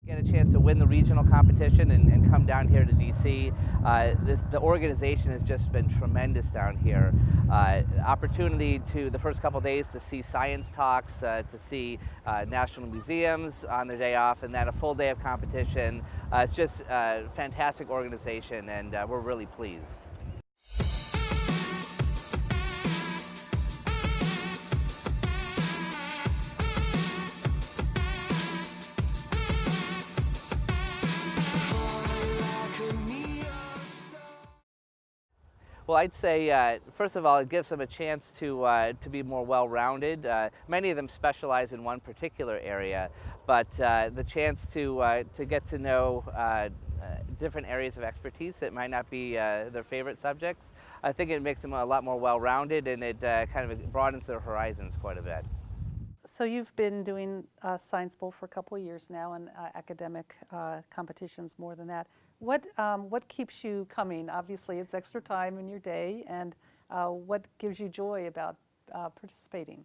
Get a chance to win the regional competition and come down here to DC. The organization has just been tremendous down here. Opportunity to the first couple days to see science talks, to see national museums on their day off, and then a full day of competition. It's just a fantastic organization, and we're really pleased. Well, I'd say, first of all, it gives them a chance to be more well-rounded. Many of them specialize in one particular area, but the chance to get to know different areas of expertise that might not be their favorite subjects, I think it makes them a lot more well-rounded, and it kind of broadens their horizons quite a bit. So you've been doing Science Bowl for a couple of years now, and academic competitions more than that. What keeps you coming? Obviously, it's extra time in your day, and what gives you joy about participating?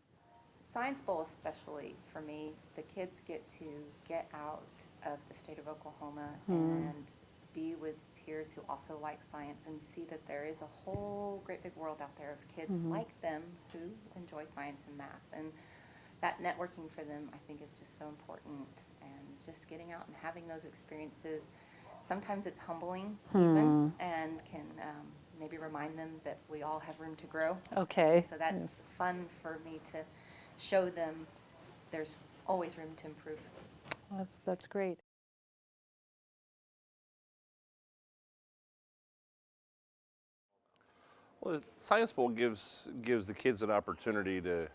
Science Bowl, especially for me, the kids get to get out of the state of Oklahoma and be with peers who also like science and see that there is a whole great big world out there of kids like them who enjoy science and math. And that networking for them, I think, is just so important. And just getting out and having those experiences, sometimes it's humbling even, and can maybe remind them that we all have room to grow. Okay. So that's fun for me to show them there's always room to improve. That's great. Well, the Science Bowl gives the kids an opportunity to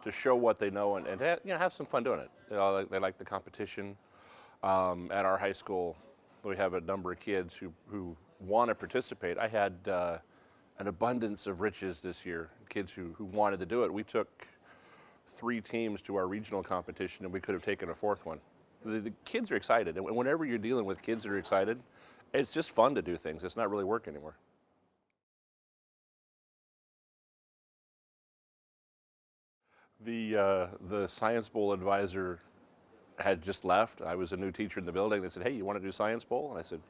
show what they know and have some fun doing it. They like the competition. At our high school, we have a number of kids who want to participate. I had an abundance of riches this year, kids who wanted to do it. We took 3 teams to our regional competition, and we could have taken a 4th one. The kids are excited, and whenever you're dealing with kids that are excited, it's just fun to do things. It's not really work anymore. The Science Bowl advisor had just left. I was a new teacher in the building. They said, "Hey, you want to do Science Bowl?" And I said,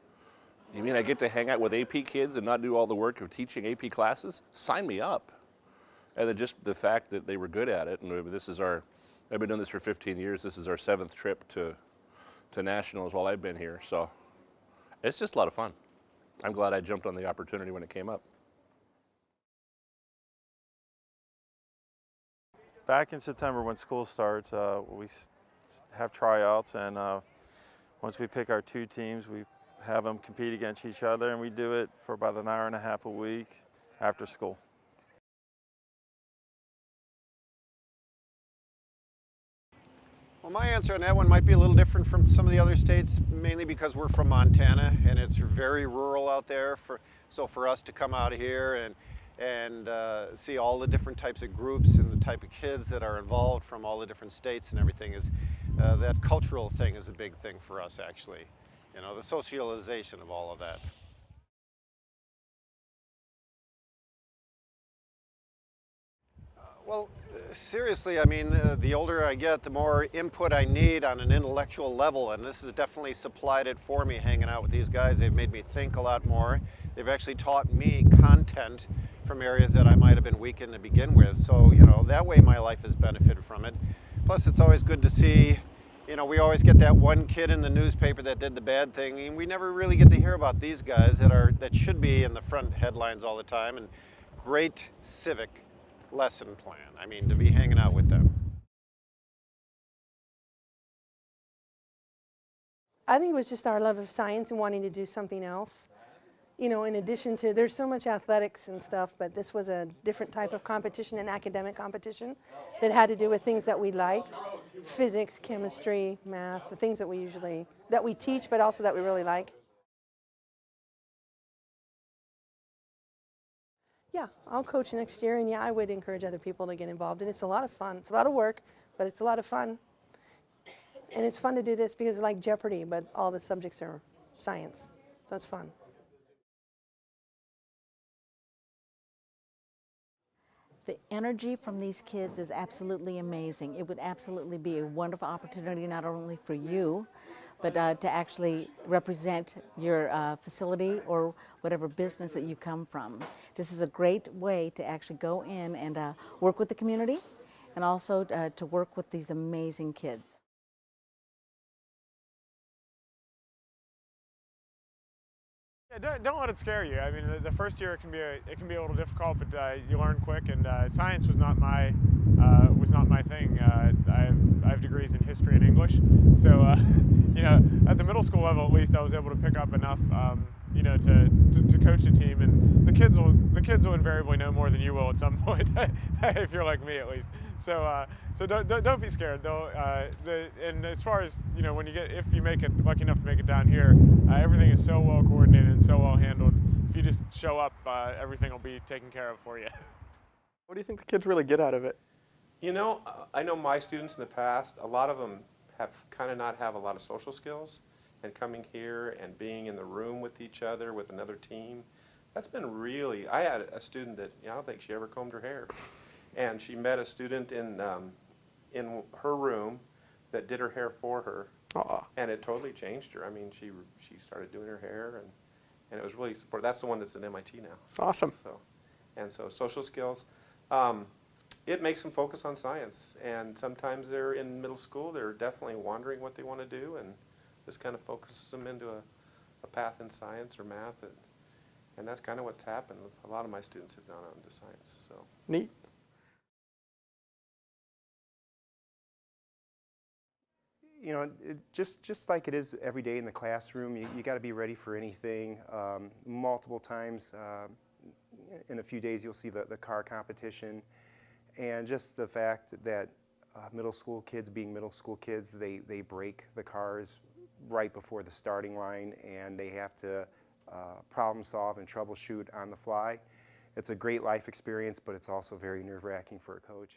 "You mean I get to hang out with AP kids and not do all the work of teaching AP classes? Sign me up." And then just the fact that they were good at it, and I've been doing this for 15 years. This is our 7th trip to nationals while I've been here. So it's just a lot of fun. I'm glad I jumped on the opportunity when it came up. Back in September when school starts, we have tryouts, and once we pick our 2 teams, we have them compete against each other, and we do it for about an hour and a half a week after school. Well, my answer on that one might be a little different from some of the other states, mainly because we're from Montana and it's very rural out there. So for us to come out here and see all the different types of groups and the type of kids that are involved from all the different states and everything is, that cultural thing is a big thing for us, actually. You know, the socialization of all of that. Well, seriously, I mean, the older I get, the more input I need on an intellectual level, and this has definitely supplied it for me hanging out with these guys. They've made me think a lot more. They've actually taught me content from areas that I might have been weak in to begin with. So, you know, that way my life has benefited from it. Plus, it's always good to see, you know, we always get that one kid in the newspaper that did the bad thing, and we never really get to hear about these guys that should be in the front headlines all the time, and great civic lesson plan. I mean, to be hanging out with them. I think it was just our love of science and wanting to do something else. You know, in addition to, there's so much athletics and stuff, but this was a different type of competition, an academic competition that had to do with things that we liked. Physics, chemistry, math, the things that we teach, but also that we really like. Yeah, I'll coach next year, and yeah, I would encourage other people to get involved, and it's a lot of fun. It's a lot of work, but it's a lot of fun. And it's fun to do this because it's like Jeopardy, but all the subjects are science, so it's fun. The energy from these kids is absolutely amazing. It would absolutely be a wonderful opportunity not only for you, but to actually represent your facility or whatever business that you come from. This is a great way to actually go in and work with the community and also to work with these amazing kids. Yeah, don't let it scare you. I mean, the first year it can be a little difficult, but you learn quick. And science was not my thing. I have degrees in history and English, so you know, at the middle school level at least, I was able to pick up enough, you know, to coach a team. And the kids will invariably know more than you will at some point, if you're like me at least. So don't be scared though. And as far as, you know, if you make it lucky enough to make it down here, everything is so well coordinated and so well handled. If you just show up, everything will be taken care of for you. What do you think the kids really get out of it? You know, I know my students in the past, a lot of them have kind of not have a lot of social skills, and coming here and being in the room with each other, with another team, that's been really, I had a student that, I don't think she ever combed her hair, and she met a student in her room that did her hair for her, and it totally changed her. I mean, she started doing her hair, and it was really supportive. That's the one that's at MIT now. Awesome. So social skills. It makes them focus on science, and sometimes they're in middle school, they're definitely wondering what they want to do, and this kind of focuses them into a path in science or math, and that's kind of what's happened. A lot of my students have gone on to science. So Neat. You know, just like it is every day in the classroom, you got to be ready for anything. Multiple times in a few days, you'll see the car competition. And just the fact that middle school kids, being middle school kids, they break the cars right before the starting line, and they have to problem solve and troubleshoot on the fly. It's a great life experience, but it's also very nerve-wracking for a coach.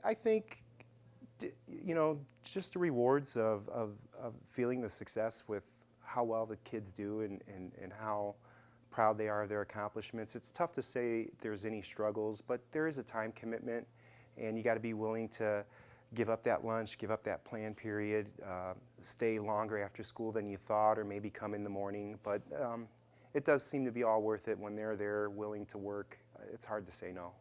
I think, you know, just the rewards of feeling the success with how well the kids do and how proud they are of their accomplishments. It's tough to say there's any struggles, but there is a time commitment, and you got to be willing to give up that lunch, give up that planned period, stay longer after school than you thought, or maybe come in the morning. But it does seem to be all worth it when they're there willing to work. It's hard to say no.